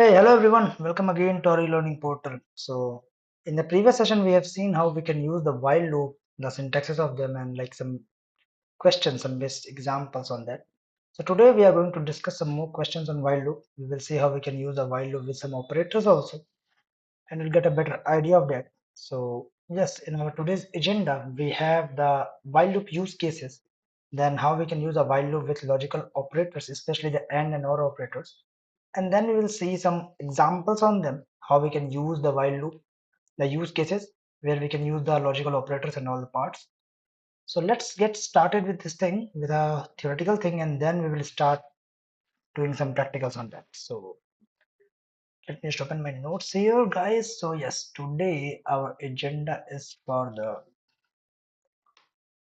Hey, hello everyone. Welcome again to our e-learning portal. So, in the previous session, we have seen how we can use the while loop, the syntaxes of them, and like some questions, some best examples on that. So, today we are going to discuss some more questions on while loop. We will see how we can use the while loop with some operators also, and we'll get a better idea of that. So, yes, in our today's agenda, we have the while loop use cases, then how we can use a while loop with logical operators, especially the AND and OR operators, and then we will see some examples on them, how we can use the while loop, the use cases where we can use the logical operators and all the parts. So let's get started with this thing with a theoretical thing, and then we will start doing some practicals on that. So let me just open my notes here, guys. So yes, today our agenda is for the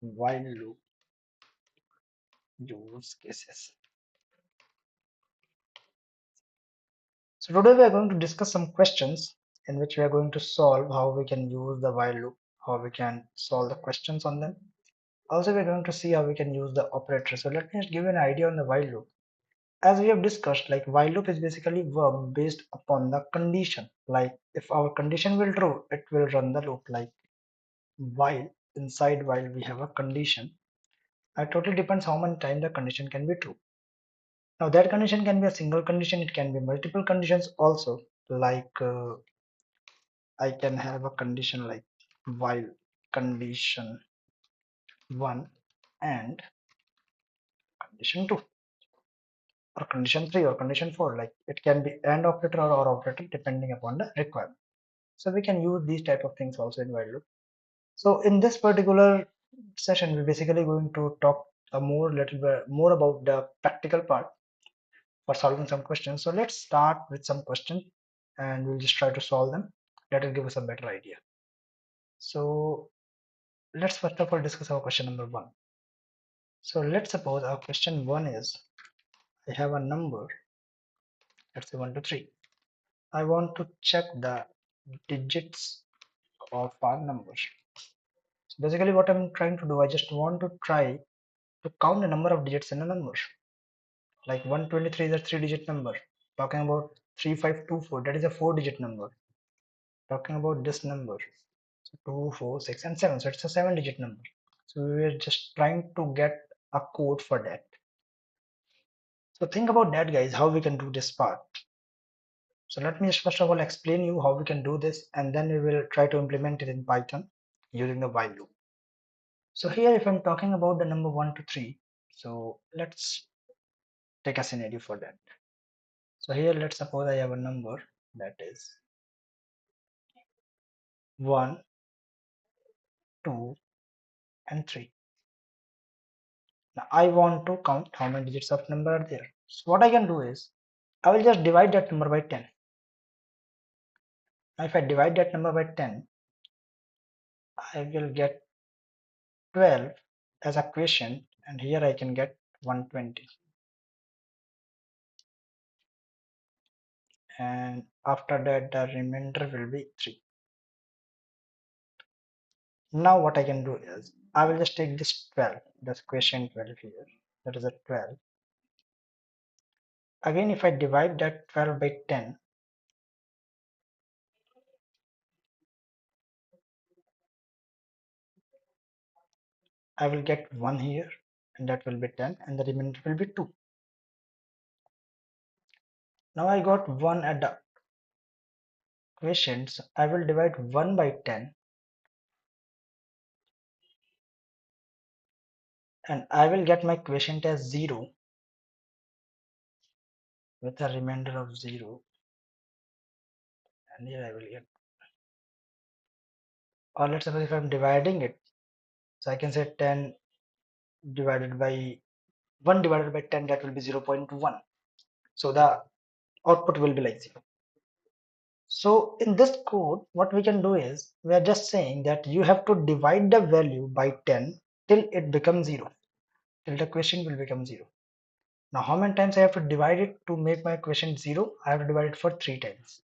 while loop use cases. So today we are going to discuss some questions in which we are going to solve how we can use the while loop, how we can solve the questions on them. Also, we're going to see how we can use the operator. So let me just give you an idea on the while loop. As we have discussed, like while loop is basically verb based upon the condition. Like if our condition will true, it will run the loop. Like while inside while we have a condition. It totally depends how many times the condition can be true. Now that condition can be a single condition. It can be multiple conditions also. Like I can have a condition like while condition one and condition two, or condition 3 or condition 4. Like it can be AND operator or OR operator depending upon the requirement. So we can use these type of things also in while loop. So in this particular session we're basically going to talk a more little bit more about the practical part for solving some questions. So let's start with some questions and we'll just try to solve them. That will give us a better idea. So let's first of all discuss our question number one. So let's suppose our question one is, I have a number, let's say 1 to 3. I want to check the digits of our numbers. So basically what I'm trying to do, I just want to try to count the number of digits in a number. Like 123 is a 3-digit number. Talking about 3524, that is a 4-digit number. Talking about this number, so 2, 4, 6 and 7, so it's a 7-digit number. So we were just trying to get a code for that. So think about that, guys, how we can do this part. So let me just first of all explain you how we can do this, and then we will try to implement it in Python using the while loop. So here if I'm talking about the number 1 to 3, so let's take a scenario for that. So here let's suppose I have a number that is 1, 2 and 3. Now I want to count how many digits of number are there. So what I can do is I will just divide that number by 10. Now if I divide that number by 10, I will get 12 as a quotient, and here I can get 120. And after that the remainder will be 3. Now what I can do is I will just take this 12, this quotient 12 here, that is a 12. Again if I divide that 12 by 10, I will get 1 here, and that will be 10, and the remainder will be 2. Now I got 1 at the quotient, so I will divide 1 by 10, and I will get my quotient as 0 with a remainder of 0, and here I will get, or let's suppose if I'm dividing it, so I can say 10 divided by 1 divided by 10, that will be 0.1. So the output will be like 0. So in this code, what we can do is we are just saying that you have to divide the value by 10 till it becomes 0, till the quotient will become 0. Now how many times I have to divide it to make my quotient 0? I have to divide it for 3 times,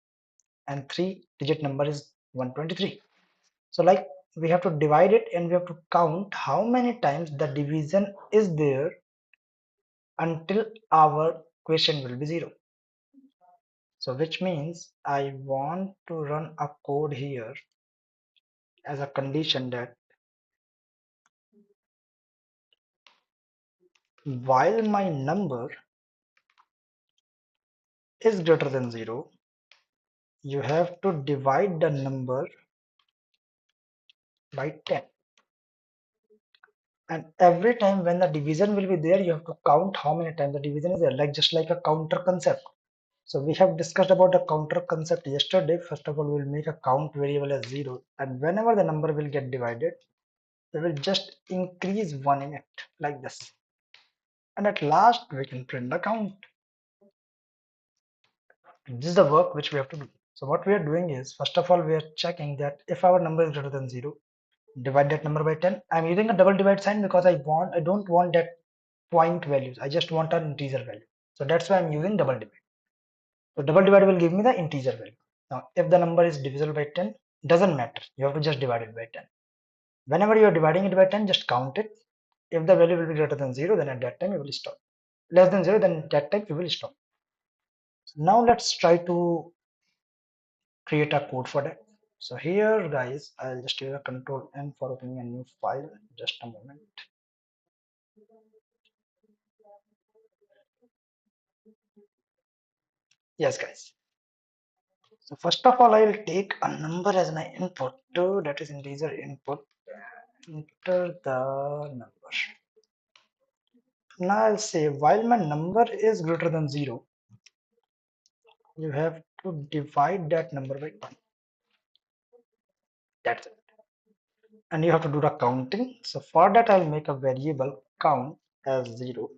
and 3-digit number is 123. So like we have to divide it and we have to count how many times the division is there until our quotient will be 0. So which means I want to run a code here as a condition that while my number is greater than 0, you have to divide the number by 10. And every time when the division will be there, you have to count how many times the division is there, like just like a counter concept. So we have discussed about the counter concept yesterday. First of all, we will make a count variable as 0, and whenever the number will get divided, we will just increase 1 in it like this. And at last, we can print the count. This is the work which we have to do. So what we are doing is, first of all, we are checking that if our number is greater than 0, divide that number by 10. I'm using a double divide sign because I don't want that point values. I just want an integer value. So that's why I'm using double divide. So double divide will give me the integer value. Now, if the number is divisible by 10, doesn't matter. You have to just divide it by 10. Whenever you are dividing it by 10, just count it. If the value will be greater than 0, then at that time you will stop. Less than 0, then at that time you will stop. So now let's try to create a code for that. So here guys, I'll just use a control N for opening a new file. Just a moment. Yes guys. So first of all, I will take a number as my input. That is integer input. Enter the number. Now I'll say while my number is greater than 0, you have to divide that number by 1. That's it. And you have to do the counting. So for that, I'll make a variable count as 0.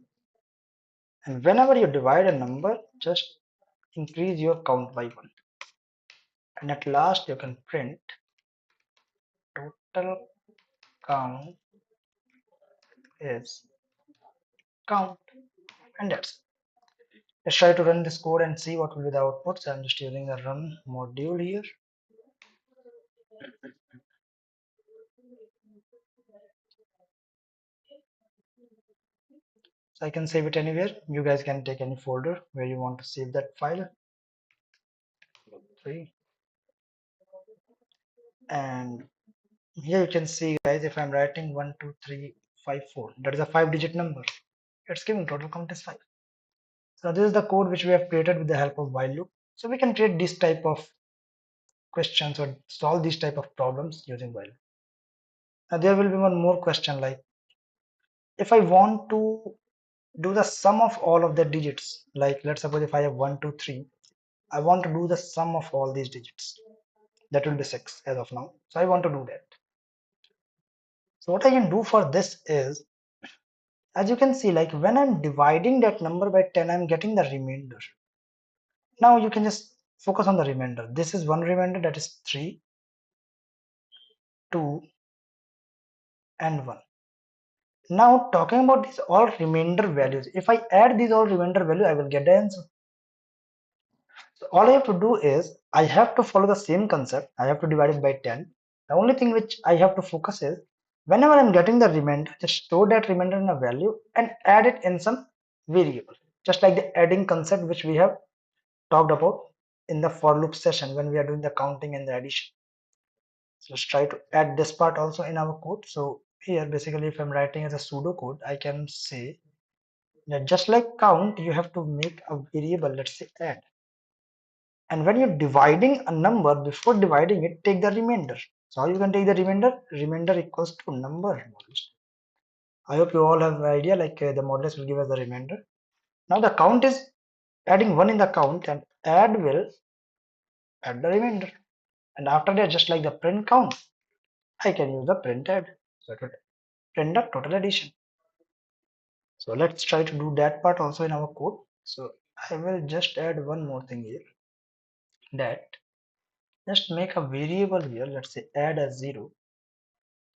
And whenever you divide a number, just increase your count by 1. And at last, you can print total count is count. And that's it. Let's try to run this code and see what will be the output. So I'm just using the run module here. So I can save it anywhere. You guys can take any folder where you want to save that file. 3. And here you can see guys, if I'm writing 1 2 3 5 4, that is a 5-digit number. It's giving total count is 5. So this is the code which we have created with the help of while loop. So we can create this type of questions or solve these type of problems using while loop. Now there will be one more question, like if I want to do the sum of all of the digits, like let's suppose if I have 1 2 3, I want to do the sum of all these digits. That will be 6 as of now. So I want to do that. So what I can do for this is, as you can see, like when I'm dividing that number by 10, I'm getting the remainder. Now you can just focus on the remainder. This is one remainder, that is 3, 2, and 1. Now talking about these all remainder values, if I add these all remainder value, I will get the answer. So all I have to do is, I have to follow the same concept. I have to divide it by 10. The only thing which I have to focus is, whenever I'm getting the remainder, just store that remainder in a value and add it in some variable. Just like the adding concept which we have talked about in the for loop session when we are doing the counting and the addition. So let's try to add this part also in our code. So here basically if I'm writing as a pseudo code, I can say that just like count, you have to make a variable, let's say add. And when you're dividing a number, before dividing it, take the remainder. So how you can take the remainder? Remainder equals to number modulus. I hope you all have an idea, like the modulus will give us the remainder. Now the count is adding 1 in the count, and add will add the remainder. And after that, just like the print count, I can use the print add. So it will print the total addition. So let's try to do that part also in our code. So I will just add one more thing here, that just make a variable here. Let's say add as 0.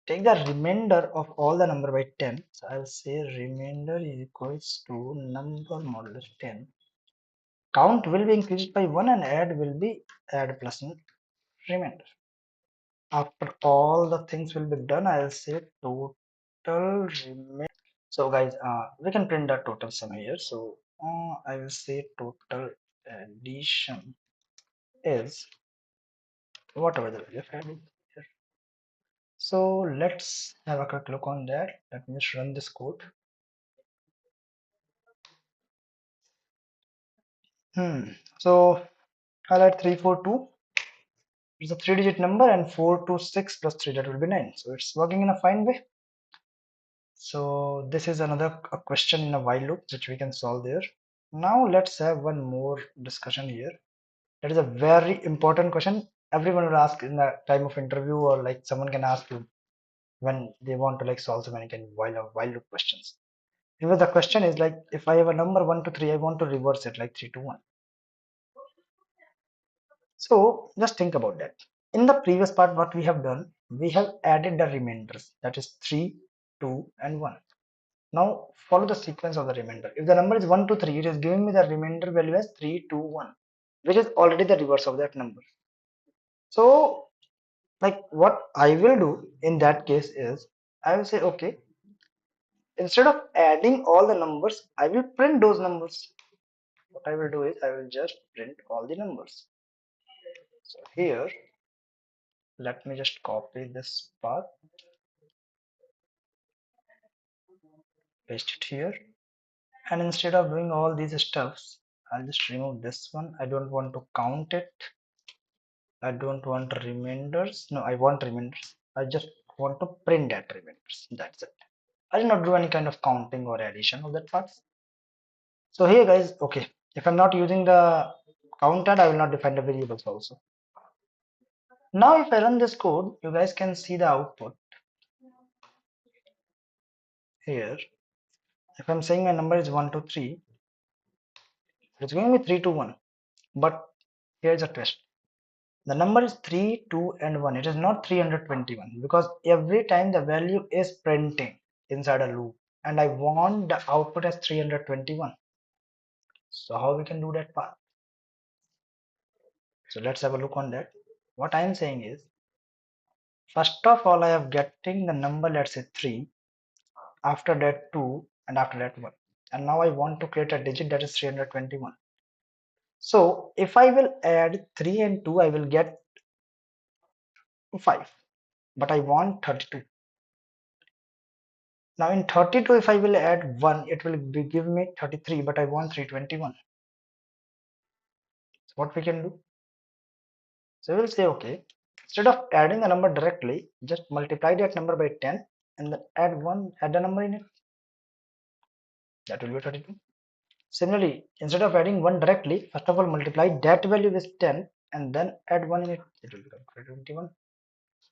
Take the remainder of all the number by 10. So I'll say remainder is equals to number modulus 10. Count will be increased by 1 and add will be add plus remainder. After all the things will be done, I'll say total remainder. So guys, we can print the total sum here. So I will say total addition is whatever the value of adding here. So let's have a quick look on that. Let me just run this code. So highlight 342. It's a 3-digit number, and 426 plus 3, that will be 9. So it's working in a fine way. So this is another question in a while loop which we can solve there. Now let's have one more discussion here. That is a very important question. Everyone will ask in the time of interview, or like someone can ask you when they want to like solve so many kind of while loop questions. Because the question is like, if I have a number 1 to 3, I want to reverse it like 3 to 1. So just think about that. In the previous part, what we have done, we have added the remainders, that is 3, 2, and 1. Now follow the sequence of the remainder. If the number is 1 to 3, it is giving me the remainder value as 3, 2, 1, which is already the reverse of that number. So like what I will do in that case is, I will say, okay, instead of adding all the numbers, I will print those numbers. What I will do is, I will just print all the numbers. So here, let me just copy this part, paste it here, and instead of doing all these stuffs, I'll just remove this one. I don't want to count it. I don't want remainders. No, I want remainders. I just want to print that remainders. That's it. I did not do any kind of counting or addition of that parts. So here guys, okay, if I'm not using the counter, I will not define the variables also. Now if I run this code, you guys can see the output here. If I'm saying my number is 1 to 3, it's giving me 3 to 1. But here's a twist. The number is 3, 2, and 1. It is not 321 because every time the value is printing inside a loop, and I want the output as 321. So how we can do that part? So let's have a look on that. What I am saying is, first of all, I am getting the number, let's say 3, after that 2, and after that 1. And now I want to create a digit that is 321. So if I will add 3 and 2, I will get 5. But I want 32. Now in 32, if I will add 1, it will give me 33, but I want 321. So what we can do? So we will say, okay, instead of adding the number directly, just multiply that number by 10 and then add 1, add the number in it. That will be 32. Similarly, instead of adding 1 directly, first of all multiply that value with 10 and then add 1 in it. It will become 21.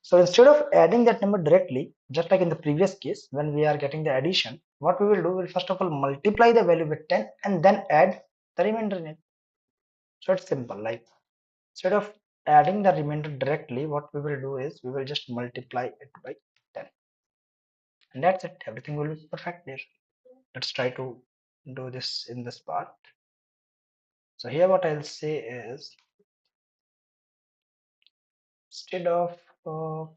So instead of adding that number directly, just like in the previous case, when we are getting the addition, what we will do, we'll first of all multiply the value with 10 and then add the remainder in it. So it's simple. Like instead of adding the remainder directly, what we will do is we will just multiply it by 10. And that's it. Everything will be perfect there. Let's try to do this in this part. So here what I'll say is, instead of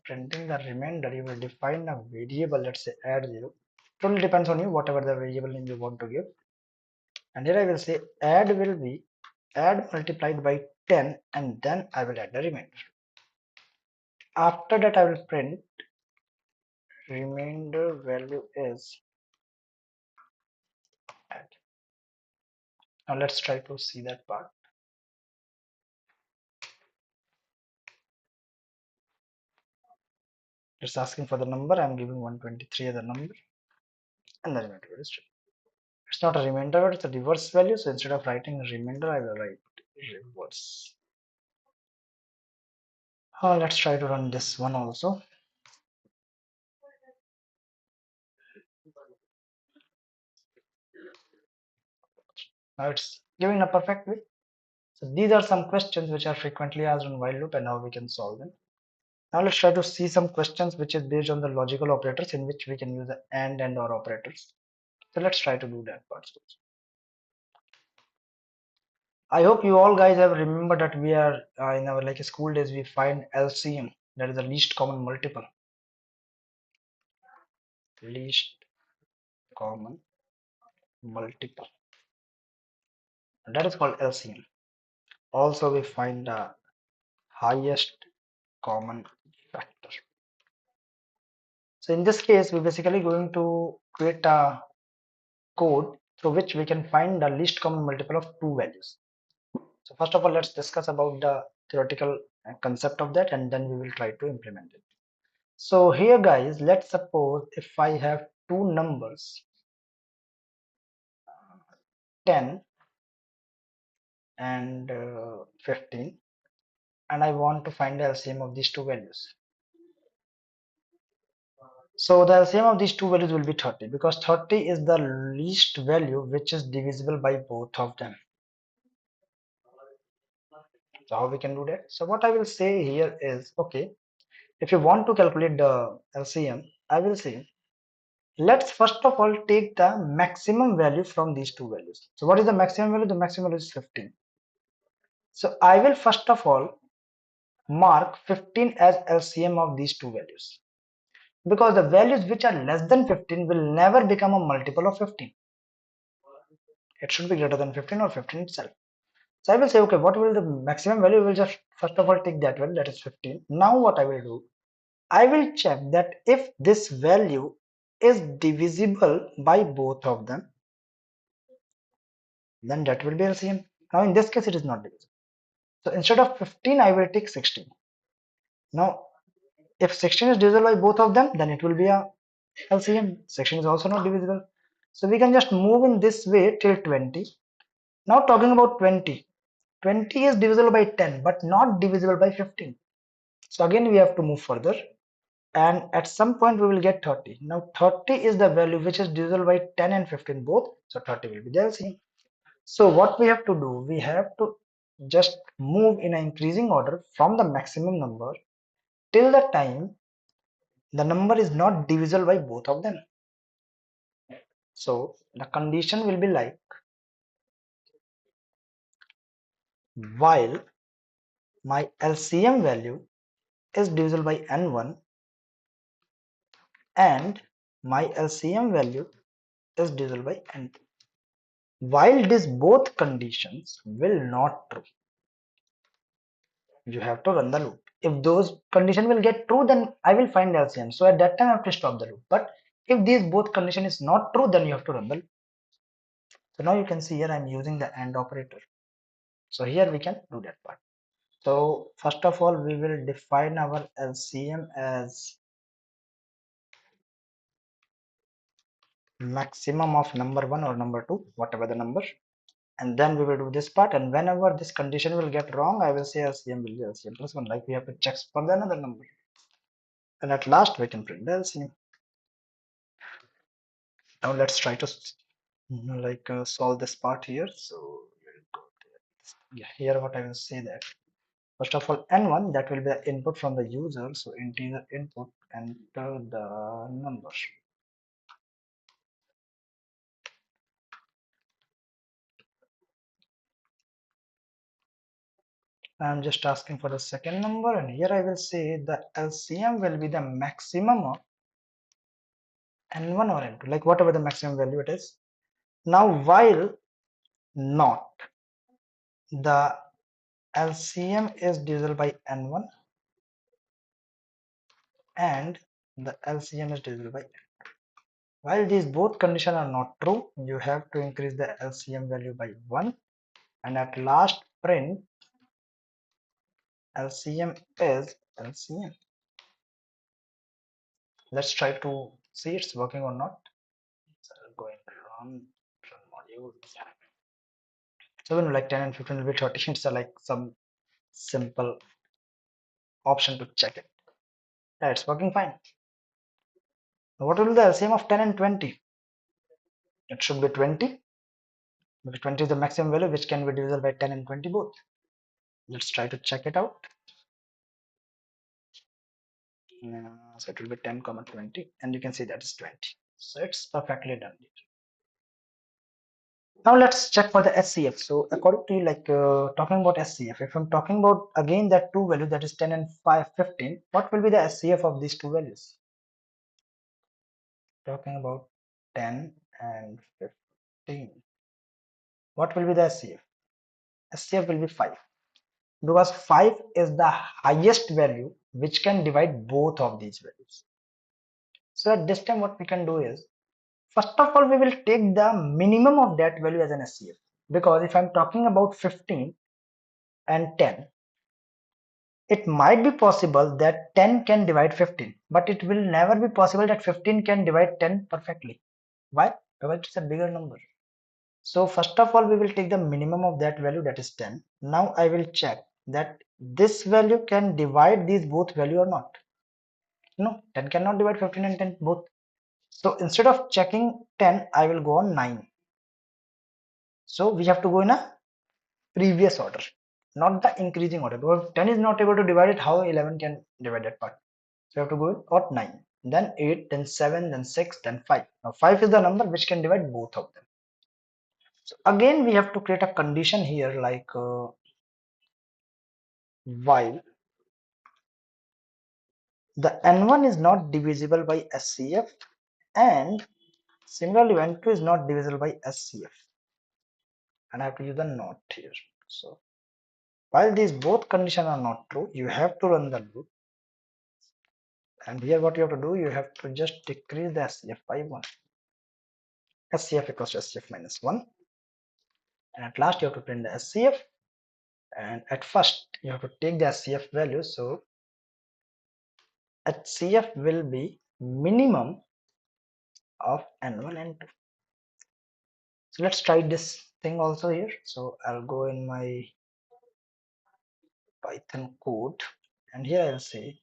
printing the remainder, you will define a variable, let's say add 0. Totally depends on you, whatever the variable name you want to give. And here I will say add will be add multiplied by 10 and then I will add the remainder. After that I will print remainder value is add. Now let's try to see that part. It's asking for the number. I'm giving 123 as a number and the remainder value is 2. It's not a remainder, it's a reverse value. So instead of writing remainder, I will write reverse. Let's try to run this one also. Now it's giving a perfect way. So these are some questions which are frequently asked on while loop and how we can solve them. Now let's try to see some questions which is based on the logical operators in which we can use the and or operators. So let's try to do that part. I hope you all guys have remembered that we are in our like school days we find LCM, that is the least common multiple. Least common multiple. That is called LCM. Also we find the highest common factor. So in this case, we're basically going to create a code through which we can find the least common multiple of two values. So first of all, let's discuss about the theoretical concept of that, and then we will try to implement it. So here guys, let's suppose if I have two numbers, 10 and 15, and I want to find the LCM of these two values. So the LCM of these two values will be 30, because 30 is the least value which is divisible by both of them. So how we can do that? So what I will say here is, okay, if you want to calculate the LCM, I will say, let's first of all take the maximum value from these two values. So what is the maximum value? The maximum value is 15. So I will first of all mark 15 as LCM of these two values, because the values which are less than 15 will never become a multiple of 15. It should be greater than 15 or 15 itself. So I will say, okay, what will the maximum value? We will just first of all take that value, that is 15. Now what I will do, I will check that if this value is divisible by both of them, then that will be LCM. Now in this case, it is not divisible. So instead of 15, I will take 16. Now, if 16 is divisible by both of them, then it will be a LCM. 16 is also not divisible. So we can just move in this way till 20. Now talking about 20. 20 is divisible by 10, but not divisible by 15. So again, we have to move further. And at some point we will get 30. Now 30 is the value which is divisible by 10 and 15 both. So 30 will be the LCM. So what we have to do, we have to just move in an increasing order from the maximum number till the time the number is not divisible by both of them. So the condition will be like, while my LCM value is divisible by n1 and my LCM value is divisible by n2. While these both conditions will not true, you have to run the loop. If those conditions will get true, then I will find LCM. So at that time I have to stop the loop. But if these both condition is not true, then you have to run the loop. So now you can see here I'm using the AND operator. So here we can do that part. So first of all, we will define our LCM as maximum of number 1 or number 2, whatever the number. And then we will do this part, and whenever this condition will get wrong, I will say LCM will be LCM plus 1, like we have to check for the another number, and at last we can print the LCM. Now let's try to solve this part here. So we'll go there. Yeah, here what I will say that first of all, n1, that will be the input from the user, so integer input, enter the number. I'm just asking for the second number, and here I will say the LCM will be the maximum of n1 or n2, like whatever the maximum value it is. Now while not the LCM is divisible by n1 and the LCM is divisible by n. While these both conditions are not true, you have to increase the LCM value by 1, and at last print LCM is LCM. Let's try to see it's working or not. So going to run module. So when like 10 and 15 will be 30, it's like some simple option to check it. Yeah, it's working fine. What will be the LCM of 10 and 20? It should be 20, because 20 is the maximum value which can be divisible by 10 and 20 both. Let's try to check it out. So it will be 10 comma 20, and you can see that is 20. So it's perfectly done. Now let's check for the SCF. So according to talking about SCF, if I'm talking about again that two values, that is 10 and 15, what will be the SCF of these two values? Talking about 10 and 15, what will be the SCF? SCF will be 5. because 5 is the highest value which can divide both of these values. So at this time what we can do is, first of all we will take the minimum of that value as an SCF, because if I'm talking about 15 and 10, it might be possible that 10 can divide 15, but it will never be possible that 15 can divide 10 perfectly. Why? Because it's a bigger number. So first of all, we will take the minimum of that value, that is 10. Now I will check that this value can divide these both value or not. No, 10 cannot divide 15 and 10 both. So instead of checking 10, I will go on 9. So we have to go in a previous order, not the increasing order, because 10 is not able to divide it. How 11 can divide that part? So you have to go in odd 9, then 8, then 7, then 6, then 5. Now 5 is the number which can divide both of them. So again we have to create a condition here, like while the n1 is not divisible by SCF, and similarly n2 is not divisible by SCF, and I have to use the not here. So while these both conditions are not true, you have to run the loop, and here what you have to do, you have to just decrease the SCF by 1. SCF equals to SCF minus 1, and at last you have to print the SCF, and at first you have to take the SCF value. So HCF will be minimum of n1 and 2. So let's try this thing also here. So I'll go in my Python code, and here I'll say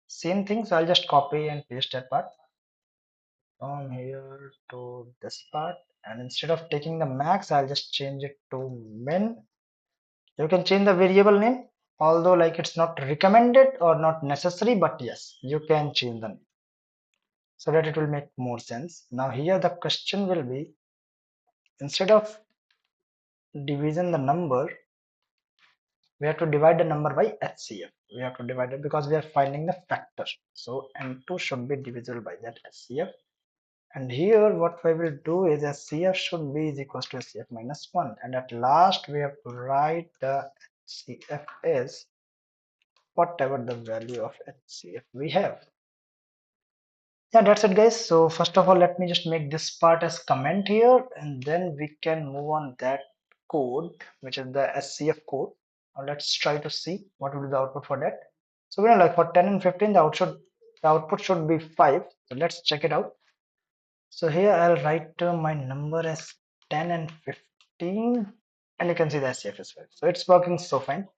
same thing. So I'll just copy and paste that part from here to this part, and instead of taking the max, I'll just change it to min. You can change the variable name, although like it's not recommended or not necessary, but yes, you can change the name so that it will make more sense. Now here the question will be, instead of division the number, we have to divide the number by HCF. We have to divide it because we are finding the factor. So n2 should be divisible by that HCF. And here what we will do is HCF should be is equals to HCF minus 1. And at last we have to write the HCF is whatever the value of HCF we have. Yeah, that's it guys. So first of all, let me just make this part as comment here, and then we can move on that code, which is the SCF code. Now let's try to see what will be the output for that. So we know like for 10 and 15, the output should be 5. So let's check it out. So here I'll write my number as 10 and 15, and you can see the SCF as well. So it's working so fine.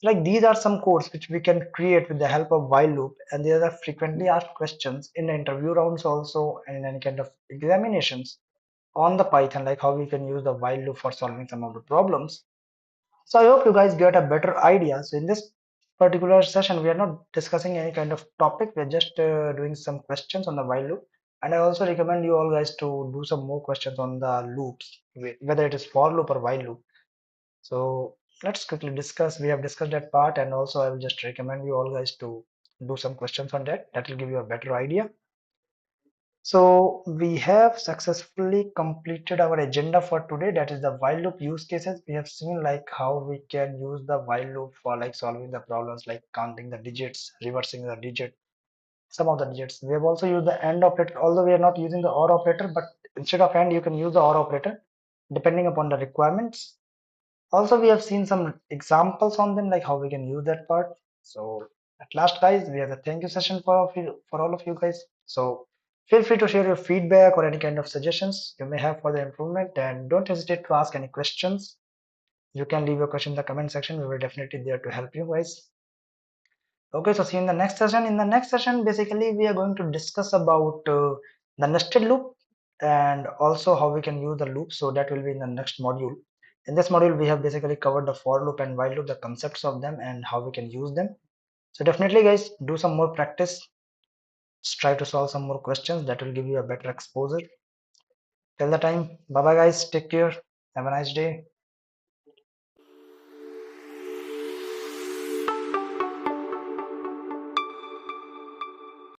Like these are some codes which we can create with the help of while loop, and these are frequently asked questions in the interview rounds also, and in any kind of examinations on the Python, like how we can use the while loop for solving some of the problems. So I hope you guys get a better idea. So in this particular session, we are not discussing any kind of topic. We're just doing some questions on the while loop. And I also recommend you all guys to do some more questions on the loops, whether it is for loop or while loop. So let's quickly discuss. We have discussed that part, and also I will just recommend you all guys to do some questions on that. That will give you a better idea. So we have successfully completed our agenda for today. That is the while loop use cases. We have seen like how we can use the while loop for like solving the problems like counting the digits, reversing the digit, some of the digits. We have also used the AND operator, although we are not using the OR operator, but instead of AND you can use the OR operator depending upon the requirements. Also we have seen some examples on them, like how we can use that part. So at last guys, we have a thank you session for all of you guys. So feel free to share your feedback or any kind of suggestions you may have for the improvement, and don't hesitate to ask any questions. You can leave your question in the comment section. We will definitely there to help you guys. Okay, so see you in the next session. In the next session, basically we are going to discuss about the nested loop, and also how we can use the loop. So that will be in the next module. In this module, we have basically covered the for loop and while loop, the concepts of them and how we can use them. So definitely guys, do some more practice. Just try to solve some more questions. That will give you a better exposure. Till the time, bye bye guys. Take care. Have a nice day.